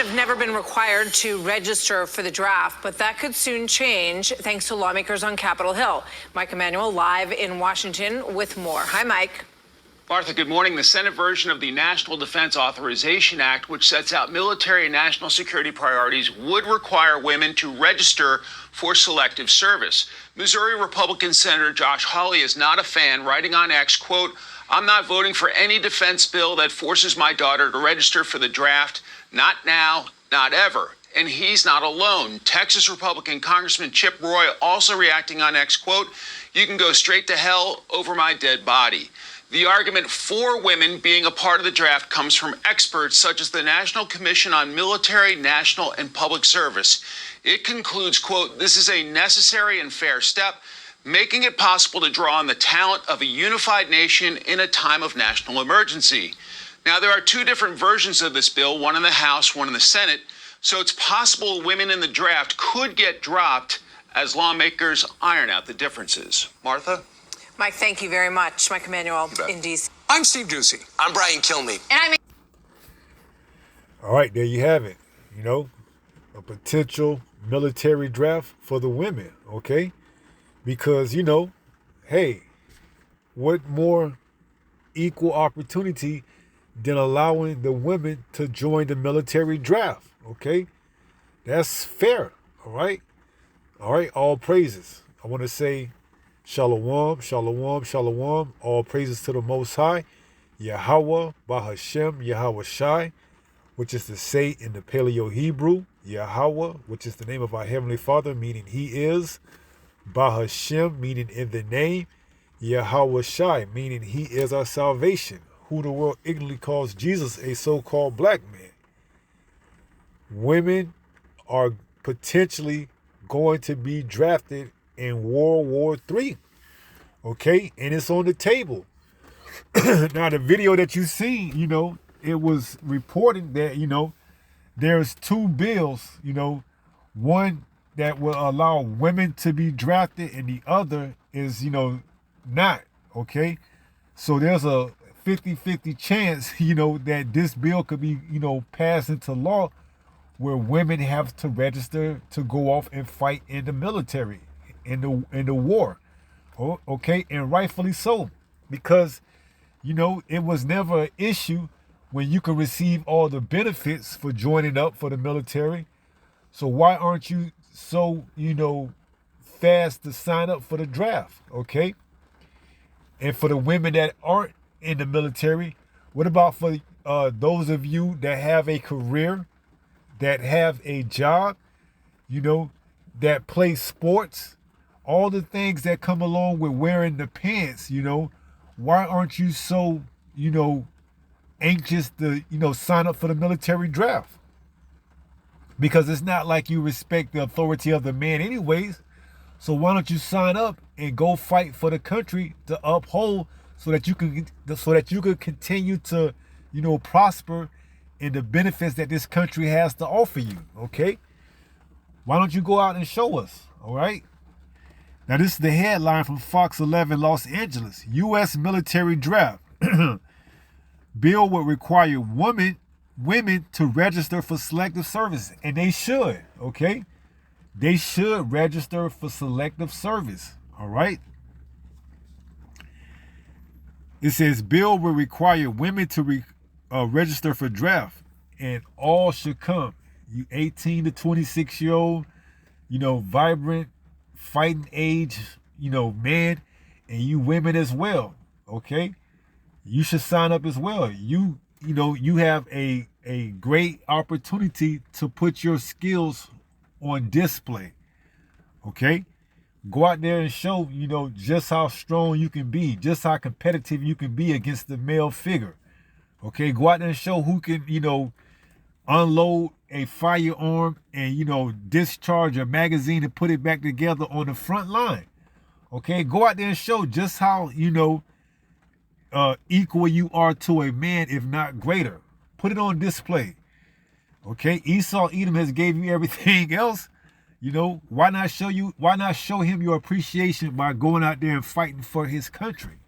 have never been required to register for the draft, but that could soon change thanks to lawmakers on Capitol Hill. Mike Emanuel live in Washington with more. Hi, Mike. Martha, good morning. The Senate version of the National Defense Authorization Act, which sets out military and national security priorities, would require women to register for selective service. Missouri Republican Senator Josh Hawley is not a fan, writing on X, quote, "I'm not voting for any defense bill that forces my daughter to register for the draft. Not now, not ever." And he's not alone. Texas Republican Congressman Chip Roy also reacting on X, quote, "You can go straight to hell over my dead body." The argument for women being a part of the draft comes from experts such as the National Commission on Military, National, and Public Service. It concludes, quote, "This is a necessary and fair step, making it possible to draw on the talent of a unified nation in a time of national emergency." Now, there are two different versions of this bill, one in the House, one in the Senate. So it's possible women in the draft could get dropped as lawmakers iron out the differences. Martha? Mike, thank you very much. Mike Emanuel in D.C. I'm Steve Doocy. I'm Brian Kilmeade. And I'm All right, there you have it. You know, a potential military draft for the women, okay? Because, you know, hey, what more equal opportunity than allowing the women to join the military draft, okay? That's fair, all right? All right, all praises. I want to say Shalom, shalom, shalom. All praises to the Most High, Yahweh, Bahashem, Yahweh Shai, which is to say in the Paleo Hebrew, Yahweh, which is the name of our Heavenly Father, meaning He is, Bahashem, meaning in the name, Yahweh Shai, meaning He is our salvation, who the world ignorantly calls Jesus a so-called black man. Women are potentially going to be drafted in World War III, okay? And it's on the table. Now, the video that you see, you know, it was reported that, you know, there's two bills, you know, one that will allow women to be drafted and the other is, you know, not, okay? So there's a 50-50 chance, you know, that this bill could be, you know, passed into law where women have to register to go off and fight in the military, in the war, okay? And rightfully so, because, you know, it was never an issue when you can receive all the benefits for joining up for the military. So why aren't you so, you know, fast to sign up for the draft, okay? And for the women that aren't in the military, what about for those of you that have a career, that have a job, you know, that play sports, all the things that come along with wearing the pants, you know, why aren't you so, you know, anxious to, you know, sign up for the military draft? Because it's not like you respect the authority of the man anyways. So why don't you sign up and go fight for the country to uphold so that you could continue to, you know, prosper in the benefits that this country has to offer you, okay? Why don't you go out and show us, all right? Now, this is the headline from Fox 11 Los Angeles. U.S. military draft. Bill would require women to register for selective service. And they should, okay? They should register for selective service, all right? It says, bill will require women to register for draft. And all should come. You 18 to 26-year-old, you know, vibrant, fighting age, you know, man, and you women as well, okay? You should sign up as well. You know, you have a great opportunity to put your skills on display, okay? Go out there and show, you know, just how strong you can be, just how competitive you can be against the male figure, okay? Go out there and show who can, you know, unload a firearm and, you know, discharge a magazine and put it back together on the front line, okay? Go out there and show just how, you know, equal you are to a man, if not greater. Put it on display, okay? Esau Edom has gave you everything else. You know, why not show him your appreciation by going out there and fighting for his country?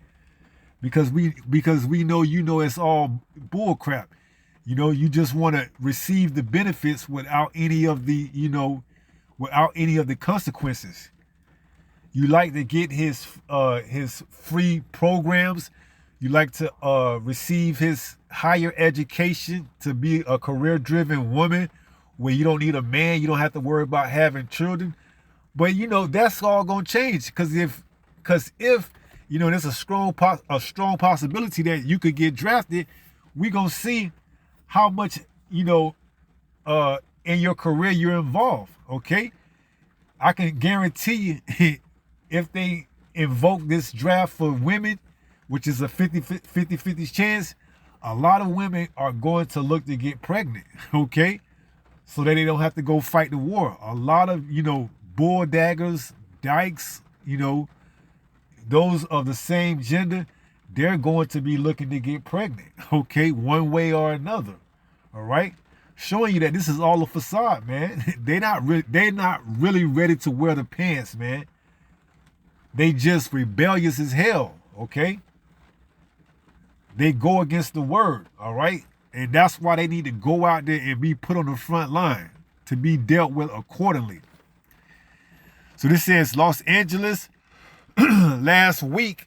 Because we know, you know, it's all bull crap. You just want to receive the benefits without any of the, without any of the consequences. You like to get his free programs. You like to receive his higher education to be a career-driven woman where you don't need a man. You don't have to worry about having children. But that's all gonna change because if there's a strong possibility that you could get drafted. We gonna see how much in your career you're involved. Okay, I can guarantee you if they invoke this draft for women, which is a 50 chance, a lot of women are going to look to get pregnant. Okay, so that they don't have to go fight the war. A lot of bull daggers, dykes, those of the same gender, they're going to be looking to get pregnant, okay, one way or another, all right? Showing you that this is all a facade, man. They're not really ready to wear the pants, man. They just rebellious as hell, okay? They go against the word, all right? And that's why they need to go out there and be put on the front line to be dealt with accordingly. So this says Los Angeles. Last week,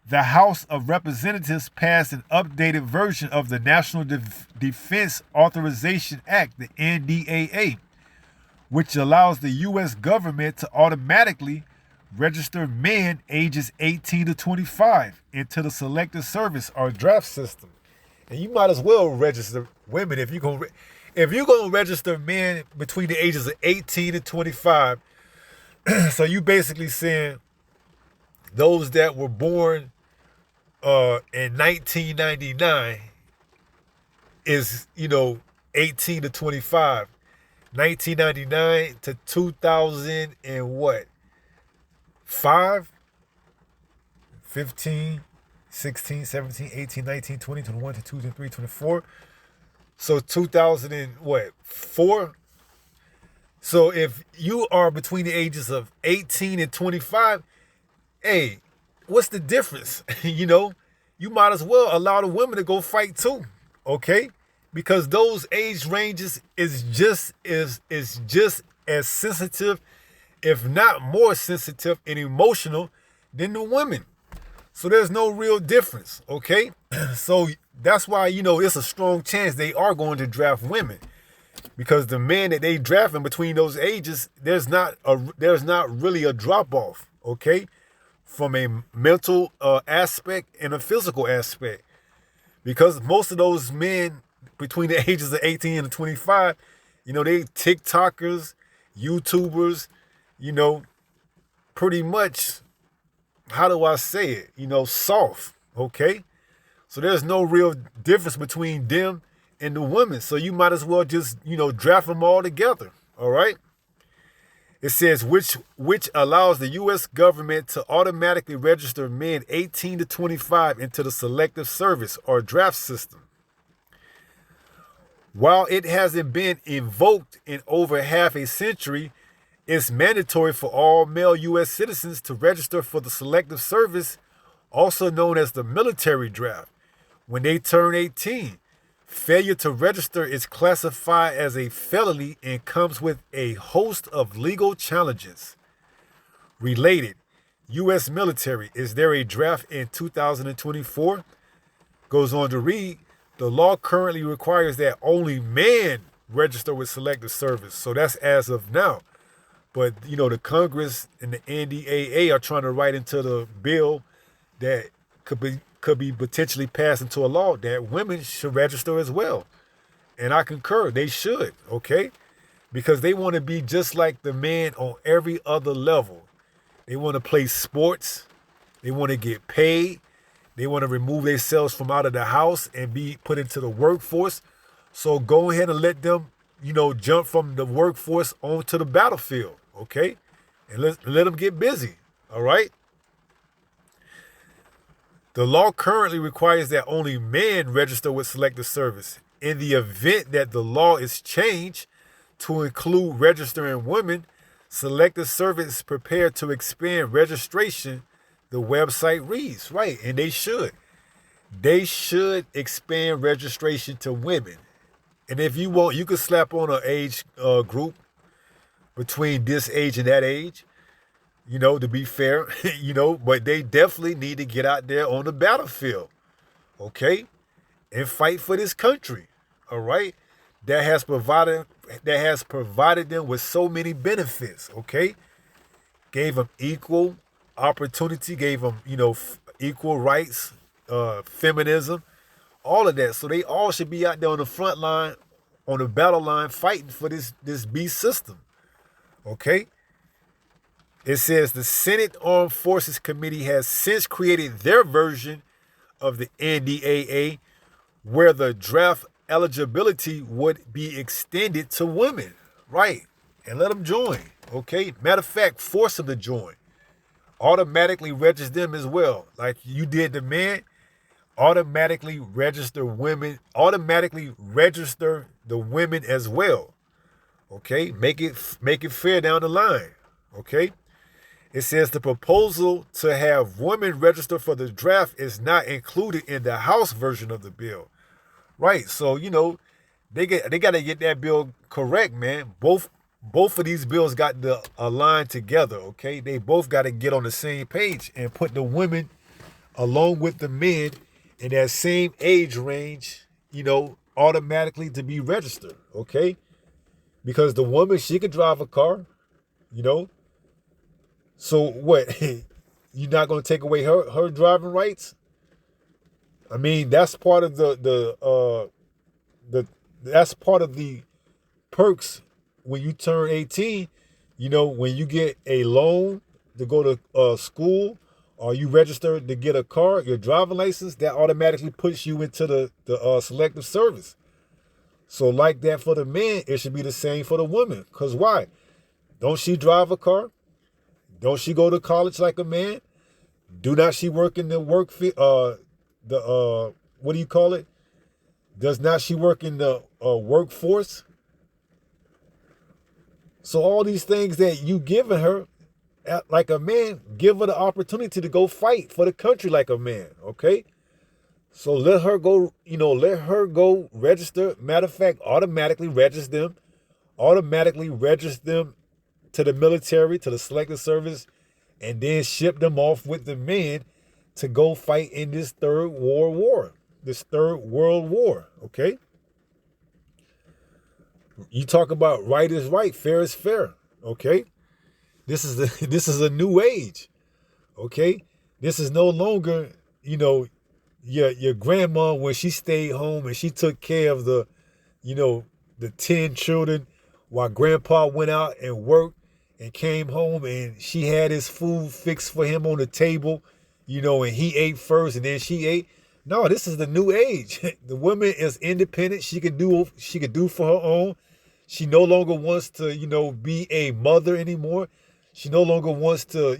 the House of Representatives passed an updated version of the National Defense Authorization Act, the NDAA, which allows the U.S. government to automatically register men ages 18 to 25 into the Selective Service or draft system. And you might as well register women if you're going to register men between the ages of 18 and 25. So you basically saying those that were born in 1999 is, 18 to 25. 1999 to 2000 and what? 5, 15, 16, 17, 18, 19, 20, 21, 22, 23, 24. So 2000 and what? 4? So if you are between the ages of 18 and 25, hey, what's the difference? You might as well allow the women to go fight too, okay? Because those age ranges is just as sensitive, if not more sensitive and emotional than the women. So there's no real difference, okay? So that's why, it's a strong chance they are going to draft women. Because the men that they drafting between those ages, there's not really a drop off, okay, from a mental aspect and a physical aspect. Because most of those men between the ages of 18 and 25, they TikTokers, YouTubers, pretty much, how do I say it? Soft, okay? So there's no real difference between them and the women. So you might as well just, draft them all together. All right. It says which allows the U.S. government to automatically register men 18 to 25 into the Selective Service or draft system. While it hasn't been invoked in over half a century, it's mandatory for all male U.S. citizens to register for the Selective Service, also known as the military draft, when they turn 18. Failure to register is classified as a felony and comes with a host of legal challenges. Related, U.S. military, is there a draft in 2024? Goes on to read, the law currently requires that only men register with Selective Service. So that's as of now. But, the Congress and the NDAA are trying to write into the bill that could be potentially passed into a law that women should register as well. And I concur, they should, okay? Because they want to be just like the man on every other level. They want to play sports. They want to get paid. They want to remove themselves from out of the house and be put into the workforce. So go ahead and let them, jump from the workforce onto the battlefield, okay? And let them get busy, all right? The law currently requires that only men register with Selective Service. In the event that the law is changed to include registering women, Selective Service is prepared to expand registration, the website reads, right? And they should. They should expand registration to women. And if you want, you could slap on an age group between this age and that age, to be fair, but they definitely need to get out there on the battlefield, okay, and fight for this country, all right, that has provided them with so many benefits, okay, gave them equal opportunity, gave them, equal rights, feminism, all of that. So they all should be out there on the front line, on the battle line, fighting for this beast system, okay. It says the Senate Armed Forces Committee has since created their version of the NDAA where the draft eligibility would be extended to women. Right. And let them join. Okay. Matter of fact, force them to join. Automatically register them as well. Like you did the men, automatically register the women as well. Okay. Make it fair down the line. Okay. It says the proposal to have women register for the draft is not included in the House version of the bill. Right. So, they got to get that bill correct, man. Both of these bills got to align together, okay? They both got to get on the same page and put the women along with the men in that same age range, automatically to be registered, okay? Because the woman, she could drive a car, So what? You're not going to take away her driving rights? I mean, that's part of that's part of the perks when you turn 18. When you get a loan to go to school, or you register to get a car, your driving license, that automatically puts you into the selective service. So like that for the men, it should be the same for the woman. Because why? Don't she drive a car? Don't she go to college like a man? Do not she work in the what do you call it? Does not she work in the workforce? So all these things that you giving her, like a man, give her the opportunity to go fight for the country like a man, okay? So let her go, register. Matter of fact, automatically register them to the military, to the selective service, and then ship them off with the men to go fight in this third world war, okay? You talk about right is right, fair is fair, okay? This is a new age, okay? This is no longer, your grandma when she stayed home and she took care of the 10 children while grandpa went out and worked and came home and she had his food fixed for him on the table, and he ate first and then she ate. No, this is the new age. The woman is independent. She could do for her own. She no longer wants to, be a mother anymore. She no longer wants to,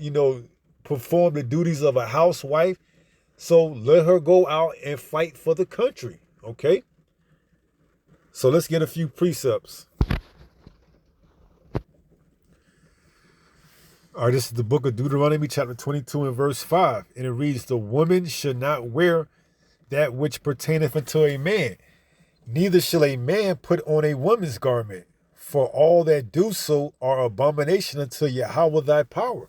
perform the duties of a housewife. So let her go out and fight for the country, okay? So let's get a few precepts. All right, this is the book of Deuteronomy, chapter 22 and verse 5. And it reads, the woman should not wear that which pertaineth unto a man, neither shall a man put on a woman's garment, for all that do so are abomination unto Yahweh thy power.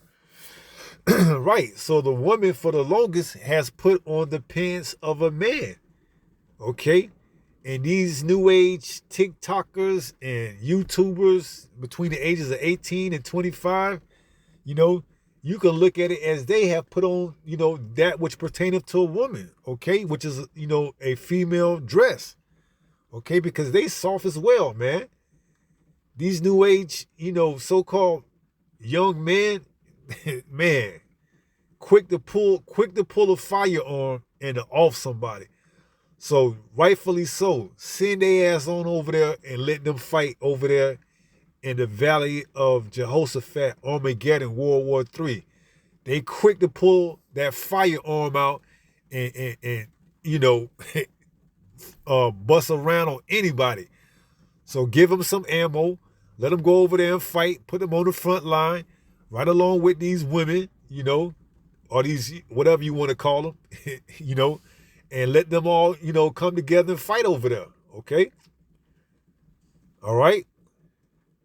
Right, so the woman for the longest has put on the pants of a man, okay? And these new age TikTokers and YouTubers between the ages of 18 and 25, you can look at it as they have put on, that which pertaineth to a woman, okay? Which is, a female dress, okay? Because they soft as well, man. These new age, so-called young men, man, quick to pull a firearm and to off somebody. So rightfully so, send their ass on over there and let them fight over there in the valley of Jehoshaphat, Armageddon, World War III. They quick to pull that firearm out and bust around on anybody. So give them some ammo, let them go over there and fight, put them on the front line, right along with these women, or these, whatever you want to call them, and let them all, come together and fight over there, okay? All right?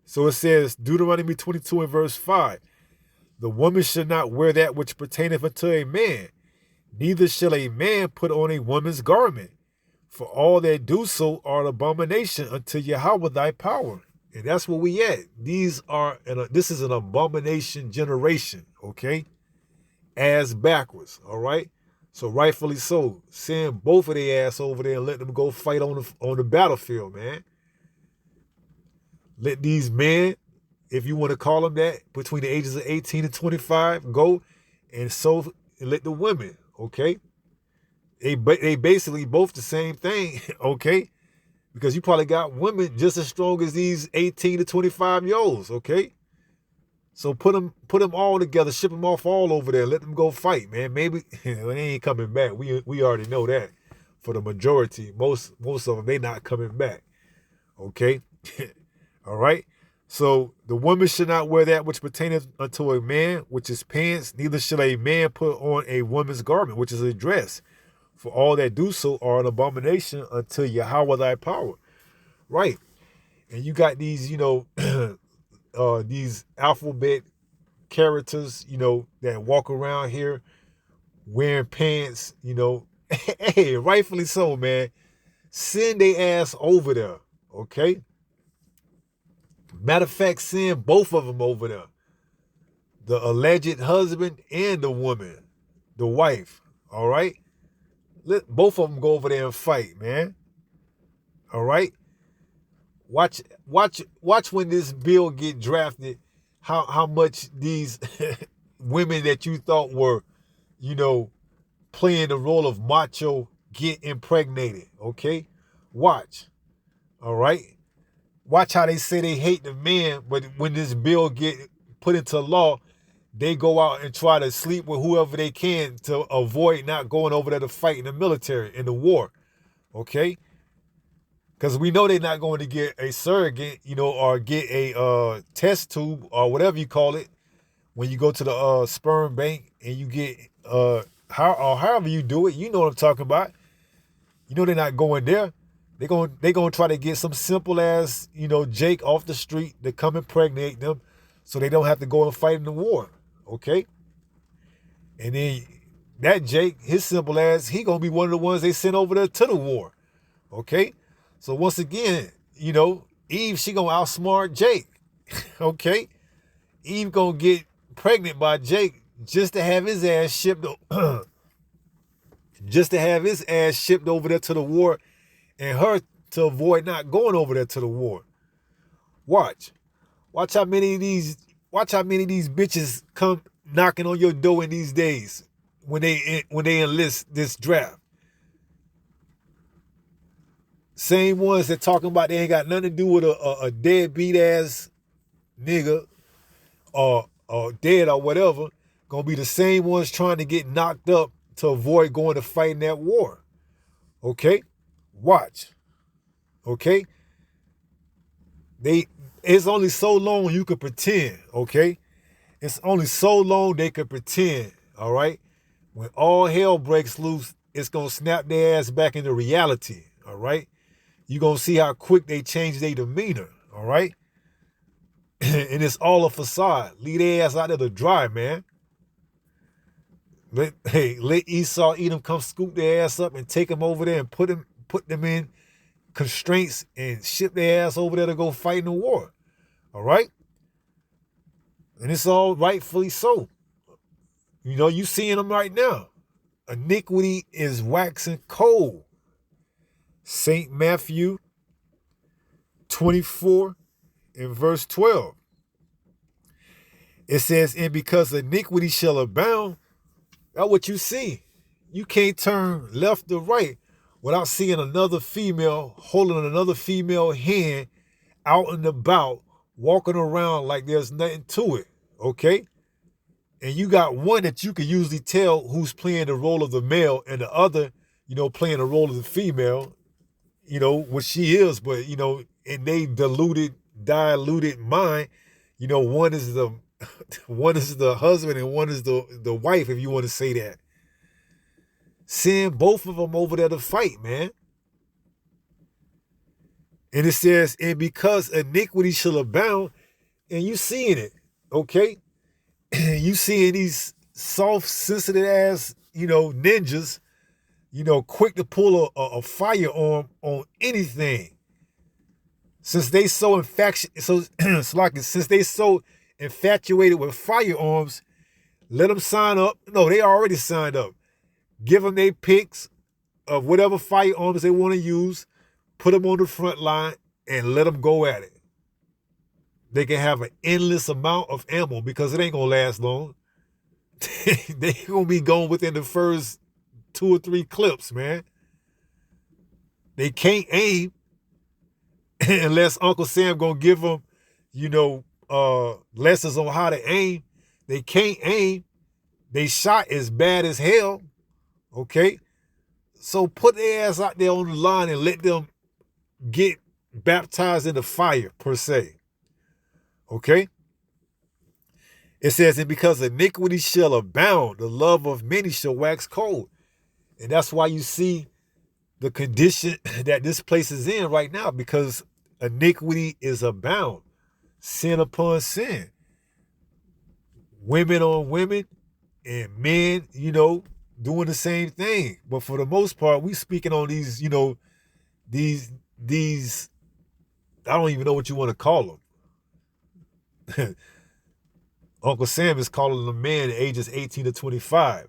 So it says, Deuteronomy 22 and verse 5, the woman shall not wear that which pertaineth unto a man, neither shall a man put on a woman's garment. For all that do so are an abomination unto Yahweh thy power. And that's where we at. This is an abomination generation, okay? Ass backwards, all right? So rightfully so, send both of their ass over there and let them go fight on the battlefield, man. Let these men, if you want to call them that, between the ages of 18 and 25, go and let the women, okay? They basically both the same thing, okay? Because you probably got women just as strong as these 18 to 25-year-olds, okay? So put them all together, ship them off all over there, let them go fight, man. Maybe they ain't coming back. We already know that. For the majority, most of them, they not coming back, okay? All right? So the woman should not wear that which pertaineth unto a man, which is pants, neither shall a man put on a woman's garment, which is a dress. For all that do so are an abomination unto Yahweh thy power. Right. And you got these, these alphabet characters, that walk around here wearing pants, Hey, rightfully so, man. Send their ass over there, okay? Matter of fact, send both of them over there. The alleged husband and the woman, the wife, all right? Let both of them go over there and fight, man. All right? Watch when this bill get drafted, how much these women that you thought were, playing the role of macho get impregnated, okay? Watch. All right? Watch how they say they hate the men, but when this bill get put into law, they go out and try to sleep with whoever they can to avoid not going over there to fight in the military, in the war, okay? Because we know they're not going to get a surrogate, or get a test tube or whatever you call it when you go to the sperm bank and you get, however you do it, you know what I'm talking about. You know they're not going there. They're going to try to get some simple ass, Jake off the street to come impregnate them so they don't have to go and fight in the war. Okay? And then that Jake, his simple ass, he gonna be one of the ones they sent over there to the war. Okay? So once again, Eve, she gonna outsmart Jake. Okay? Eve gonna get pregnant by Jake just to have his ass shipped over there to the war, and her to avoid not going over there to the war. Watch how many of these bitches come knocking on your door in these days when they enlist this draft. Same ones that talking about they ain't got nothing to do with a deadbeat ass nigga or dead or whatever, gonna be the same ones trying to get knocked up to avoid going to fight in that war. Okay? Watch. Okay? It's only so long you could pretend, okay? It's only so long they could pretend, all right? When all hell breaks loose, it's going to snap their ass back into reality, all right? You're going to see how quick they change their demeanor, all right? And it's all a facade. Leave their ass out there to dry, man. Let Esau, Edom come scoop their ass up and take them over there and put them in constraints and ship their ass over there to go fight in the war. All right? And it's all rightfully so. You seeing them right now. Iniquity is waxing cold. St. Matthew 24 and verse 12. It says, and because iniquity shall abound, that's what you see. You can't turn left or right without seeing another female holding another female hand out and about, walking around like there's nothing to it, okay? And you got one that you can usually tell who's playing the role of the male and the other, playing the role of the female, what she is, but, in they diluted mind, one is the husband and one is the wife, if you want to say that. Send both of them over there to fight, man. And it says, and because iniquity shall abound, and you seeing it, okay? You seeing these soft, sensitive ass, ninjas, quick to pull a firearm on anything. Since they so since they so infatuated with firearms, let them sign up. No, they already signed up. Give them their picks of whatever firearms they want to use, put them on the front line, and let them go at it. They can have an endless amount of ammo because it ain't gonna last long. They gonna be gone within the first 2 or 3 clips, man. They can't aim unless Uncle Sam gonna give them, lessons on how to aim. They can't aim. They shot as bad as hell. Okay? So put their ass out there on the line and let them get baptized in the fire, per se. Okay? It says, and because iniquity shall abound, the love of many shall wax cold. And that's why you see the condition that this place is in right now, because iniquity is abound. Sin upon sin. Women on women and men, doing the same thing. But for the most part, we speaking on these, these, I don't even know what you want to call them. Uncle Sam is calling them men ages 18 to 25.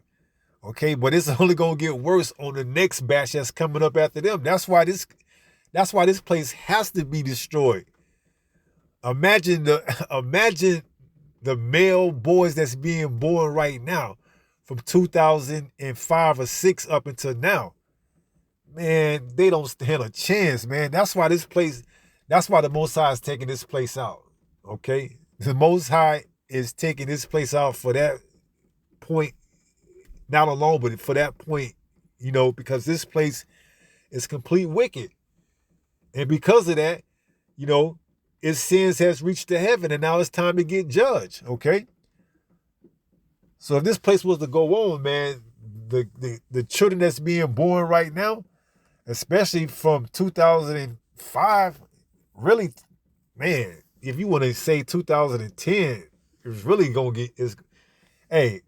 Okay, but it's only gonna get worse on the next batch that's coming up after them. That's why this place has to be destroyed. Imagine the male boys that's being born right now from 2005 or 6 up until now. Man, they don't stand a chance, man. That's why the Most High is taking this place out. Okay? The Most High is taking this place out for that point, not alone, but for that point, because this place is complete wicked. And because of that, its sins has reached to heaven, and now it's time to get judged, okay? So if this place was to go on, man, the children that's being born right now, especially from 2005, really, man, if you want to say 2010, it's really going to get, hey,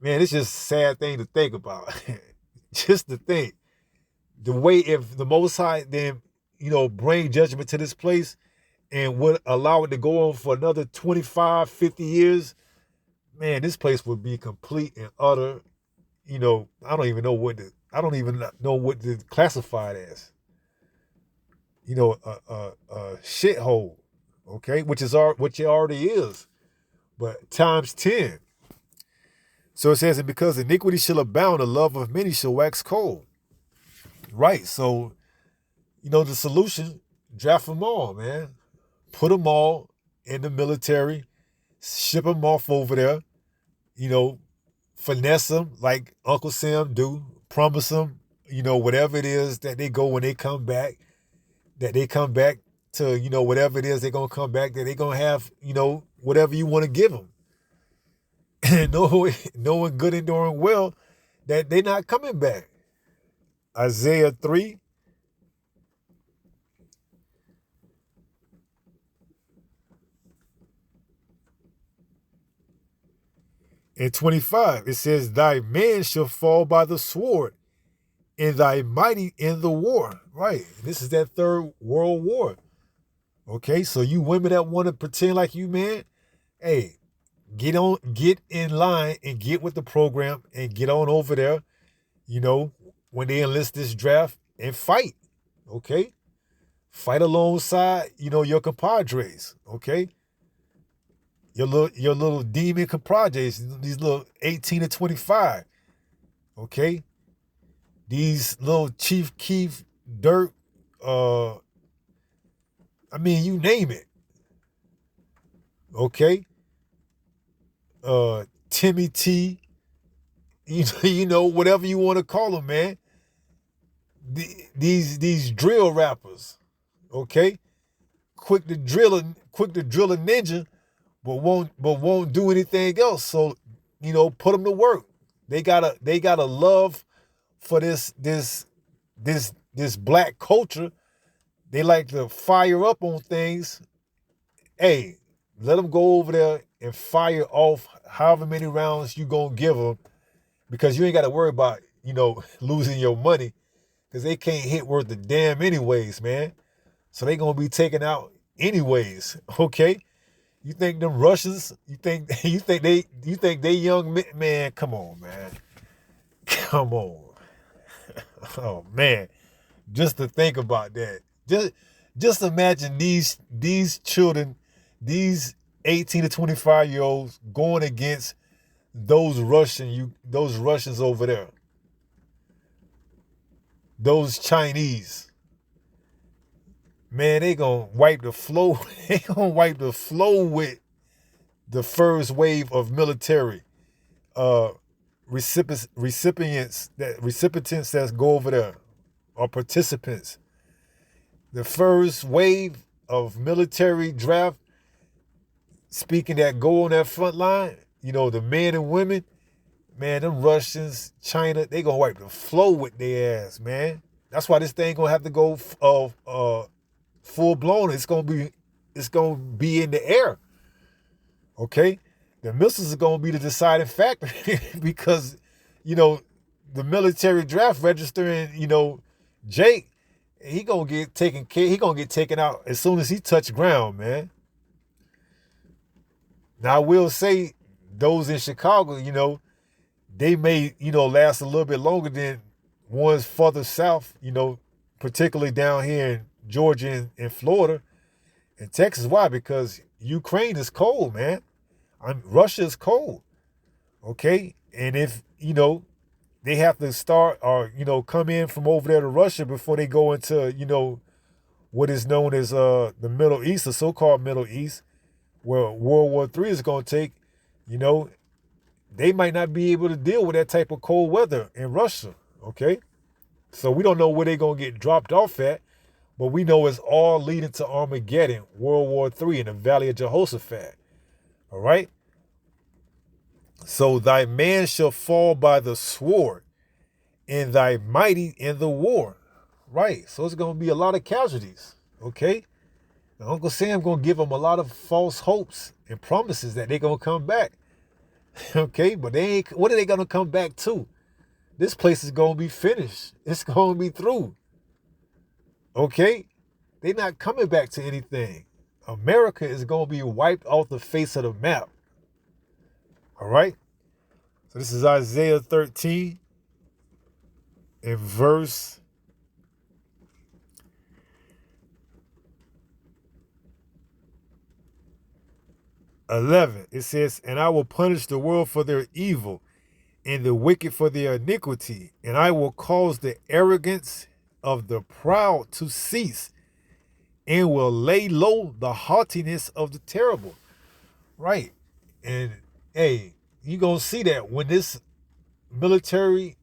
man, it's just a sad thing to think about. Just to think. The way if the Most High then, bring judgment to this place and would allow it to go on for another 25, 50 years, man, this place would be complete and utter, I don't even know what to classify it as. A shithole, okay, which it already is, but times 10. So it says, and because iniquity shall abound, the love of many shall wax cold. Right, so, the solution, draft them all, man. Put them all in the military, ship them off over there, finesse them like Uncle Sam do, promise them, whatever it is that they go when they come back, that they come back to, whatever it is they're going to come back, that they're going to have, whatever you want to give them. And knowing good and knowing well that they're not coming back. Isaiah 3. And 25, it says, thy man shall fall by the sword, and thy mighty in the war. Right. This is that Third World War. Okay, so you women that want to pretend like you man, hey, get in line and get with the program and get on over there, when they enlist this draft and fight. Okay? Fight alongside, your compadres. Okay? Your little demon compadres, these little 18 to 25. Okay? These little Chief Keef, Dirk, you name it. Okay? Timmy T, whatever you want to call them, man. These drill rappers, okay? Quick to drill a ninja, but won't do anything else. So, put them to work. They got a love for this black culture they like to fire up on things. Hey, let them go over there and fire off however many rounds you gonna give them, because you ain't got to worry about, losing your money, because they can't hit worth a damn anyways, man. So they gonna be taken out anyways, okay? You think them Russians? You think they young men? Man, come on, man, come on. Oh man, just to think about that. Just imagine these children, these 18 to 25-year-olds going against those Russians over there, those Chinese. Man, they gonna wipe the floor. They gonna wipe the floor with the first wave of military recipients that go over there, or participants. The first wave of military draft, speaking that go on that front line, the men and women, man, them Russians, China, they gonna wipe the floor with their ass, man. That's why this thing gonna have to go full blown. It's gonna be in the air. Okay? The missiles are gonna be the deciding factor because, the military draft registering, Jake, he gonna get taken care. He gonna get taken out as soon as he touch ground, man. Now I will say, those in Chicago, they may, last a little bit longer than ones further south, particularly down here in Georgia and Florida and Texas. Why? Because Ukraine is cold, man. Russia is cold. Okay? And if, they have to start or, come in from over there to Russia before they go into, what is known as the Middle East, the so-called Middle East, where World War III is going to take, they might not be able to deal with that type of cold weather in Russia, okay? So we don't know where they're going to get dropped off at, but we know it's all leading to Armageddon, World War III, in the Valley of Jehoshaphat, all right? So thy man shall fall by the sword, and thy mighty in the war, right? So it's going to be a lot of casualties, okay? And Uncle Sam going to give them a lot of false hopes and promises that they're going to come back. Okay, but they ain't. What are they going to come back to? This place is going to be finished. It's going to be through. Okay? They're not coming back to anything. America is going to be wiped off the face of the map. All right? So this is Isaiah 13 and verse 11. It says, and I will punish the world for their evil and the wicked for their iniquity, and I will cause the arrogance of the proud to cease, and will lay low the haughtiness of the terrible. Right. And hey, you gonna see that when this military,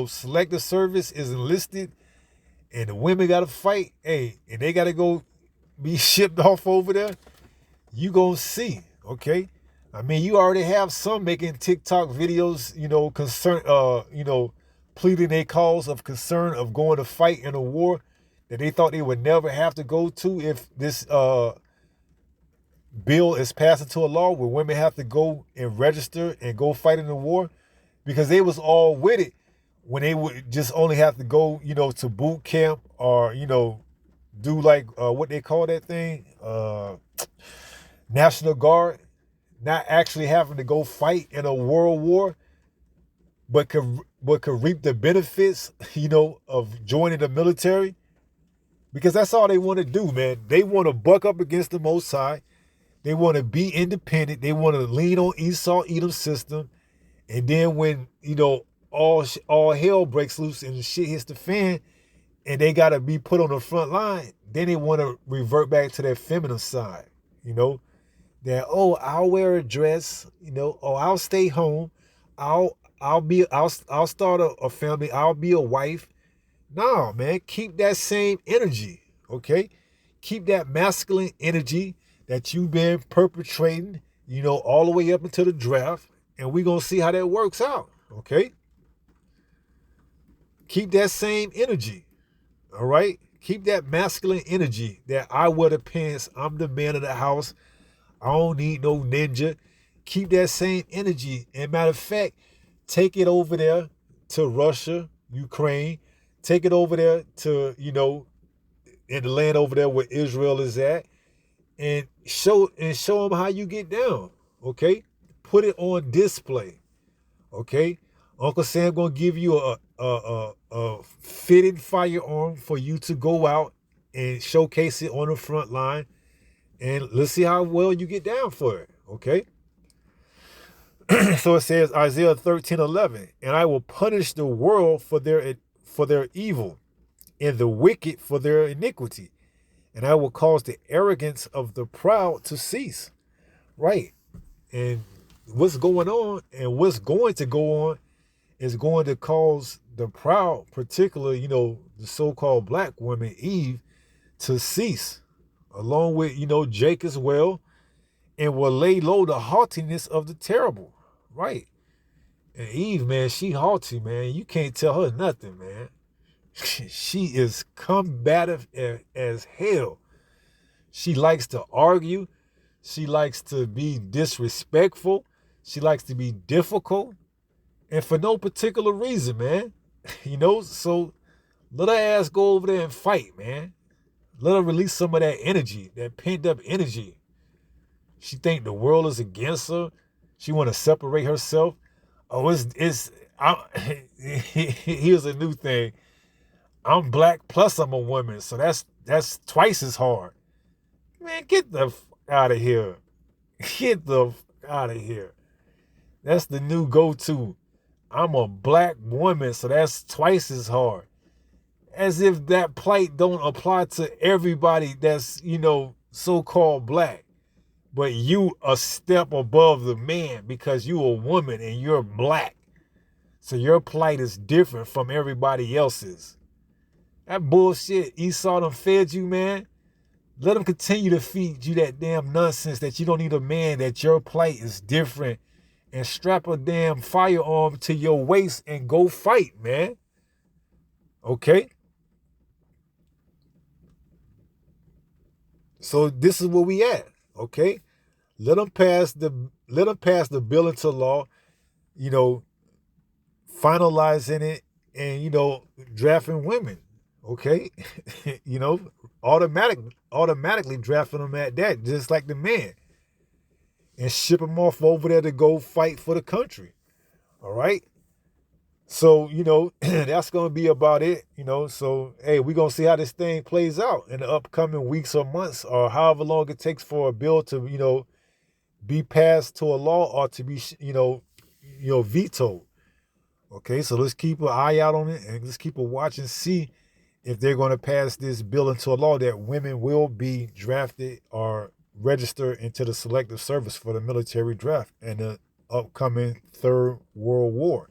selective service is enlisted and the women gotta fight, hey, and they gotta go be shipped off over there, you gonna see, okay? I mean, you already have some making TikTok videos, pleading their cause of concern of going to fight in a war that they thought they would never have to go to if this bill is passed into a law where women have to go and register and go fight in the war, because they was all with it when they would just only have to go, to boot camp or, do like what they call that thing, National Guard, not actually having to go fight in a world war, but could reap the benefits, of joining the military. Because that's all they want to do, man. They want to buck up against the Most High. They want to be independent. They want to lean on Esau, Edom's system. And then when, all hell breaks loose and shit hits the fan and they got to be put on the front line, then they want to revert back to their feminine side, that, oh, I'll wear a dress, oh, I'll stay home. I'll start a family. I'll be a wife. No, man, keep that same energy, okay? Keep that masculine energy that you've been perpetrating, all the way up until the draft, and we're going to see how that works out, okay? Keep that same energy, all right? Keep that masculine energy that I wear the pants. I'm the man of the house. I don't need no ninja. Keep that same energy. And matter of fact, take it over there to Russia, Ukraine. Take it over there to, in the land over there where Israel is at, and show them how you get down. Okay? Put it on display. Okay? Uncle Sam gonna give you a fitted firearm for you to go out and showcase it on the front line, and let's see how well you get down for it. Okay? So it says Isaiah 13:11, and I will punish the world for their evil, and the wicked for their iniquity, and I will cause the arrogance of the proud to cease. Right. And what's going on and what's going to go on is going to cause the proud, particularly, the so-called black woman, Eve, to cease, along with, Jake as well, and will lay low the haughtiness of the terrible. Right. And Eve, man, she haughty, man. You can't tell her nothing, man. She is combative as hell. She likes to argue. She likes to be disrespectful. She likes to be difficult. And for no particular reason, man. So let her ass go over there and fight, man. Let her release some of that energy, that pent up energy. She think the world is against her. She want to separate herself. Oh, here's a new thing. I'm black plus I'm a woman, so that's twice as hard. Man, get the out of here. Get the out of here. That's the new go-to. I'm a black woman, so that's twice as hard. As if that plight don't apply to everybody that's, so-called black. But you a step above the man because you a woman and you're black. So your plight is different from everybody else's. That bullshit Esau done fed you, man. Let them continue to feed you that damn nonsense that you don't need a man, that your plight is different, and strap a damn firearm to your waist and go fight, man. Okay? So this is where we at, okay? Let them pass the bill into law, finalizing it and, drafting women, okay? Automatically drafting them at that, just like the man. And ship them off over there to go fight for the country. All right? So, that's going to be about it, So, hey, we're going to see how this thing plays out in the upcoming weeks or months or however long it takes for a bill to, be passed to a law or to be, vetoed. Okay, so let's keep an eye out on it and let's keep a watch and see if they're going to pass this bill into a law that women will be drafted or registered into the selective service for the military draft in the upcoming Third World War.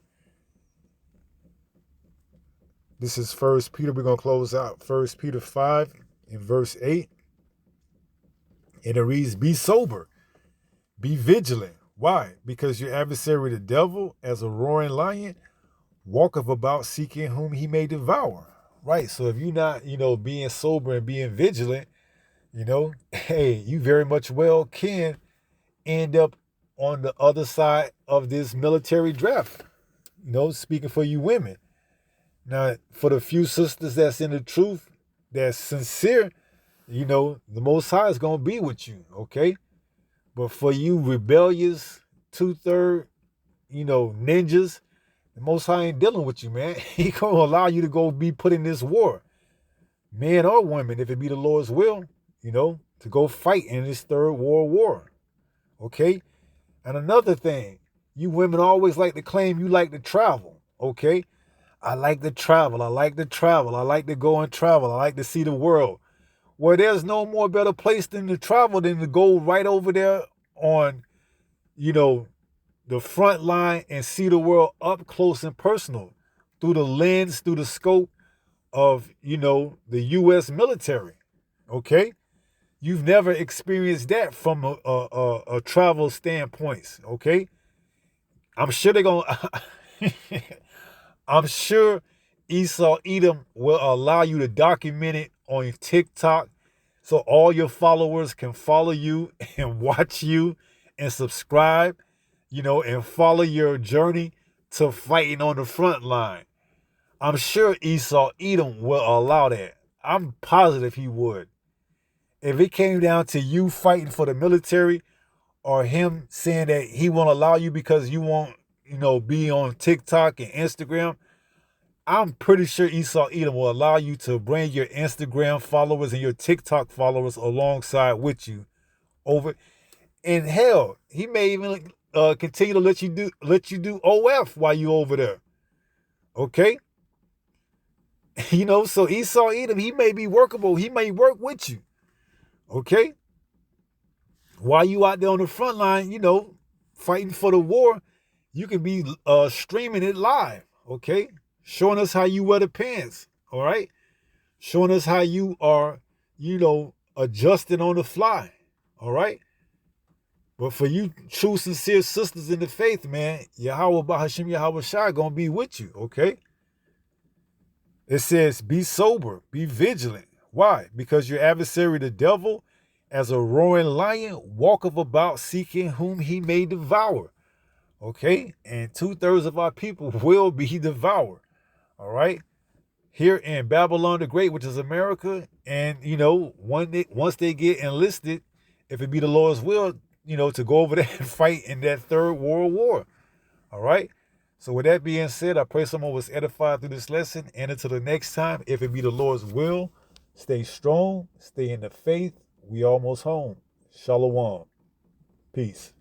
This is 1 Peter. We're going to close out 1 Peter 5 in verse 8. And it reads, be sober, be vigilant. Why? Because your adversary, the devil, as a roaring lion, walketh about seeking whom he may devour. Right. So if you're not, being sober and being vigilant, hey, you very much well can end up on the other side of this military draft. Speaking for you women. Now, for the few sisters that's in the truth, that's sincere, the Most High is going to be with you, okay? But for you rebellious, 2/3, ninjas, the Most High ain't dealing with you, man. He going to allow you to go be put in this war. Men or women, if it be the Lord's will, to go fight in this Third World War, okay? And another thing, you women always like to claim you like to travel, okay? I like to travel. I like to travel. I like to go and travel. I like to see the world. Well, there's no more better place than to travel than to go right over there on, the front line and see the world up close and personal through the lens, through the scope of, the U.S. military. Okay? You've never experienced that from a travel standpoint. Okay? I'm sure they're going to... I'm sure Esau Edom will allow you to document it on TikTok so all your followers can follow you and watch you and subscribe, and follow your journey to fighting on the front line. I'm sure Esau Edom will allow that. I'm positive he would. If it came down to you fighting for the military or him saying that he won't allow you because you won't, be on TikTok and Instagram, I'm pretty sure Esau Edom will allow you to bring your Instagram followers and your TikTok followers alongside with you over. And hell, he may even continue to let you do OF while you over there. Okay? So Esau Edom, he may be workable. He may work with you. Okay? While you out there on the front line, fighting for the war, you can be streaming it live. Okay? Showing us how you wear the pants. All right? Showing us how you are, adjusting on the fly. All right? But for you true, sincere sisters in the faith, man, Yahweh Bahashim Yahweh Shai gonna be with you, okay? It says, be sober, be vigilant. Why? Because your adversary, the devil, as a roaring lion, walketh about seeking whom he may devour. Okay? And 2/3 of our people will be devoured. All right? Here in Babylon the Great, which is America, and, once they get enlisted, if it be the Lord's will, to go over there and fight in that third world war. All right? So with that being said, I pray someone was edified through this lesson. And until the next time, if it be the Lord's will, stay strong, stay in the faith. We almost home. Shalom. Peace.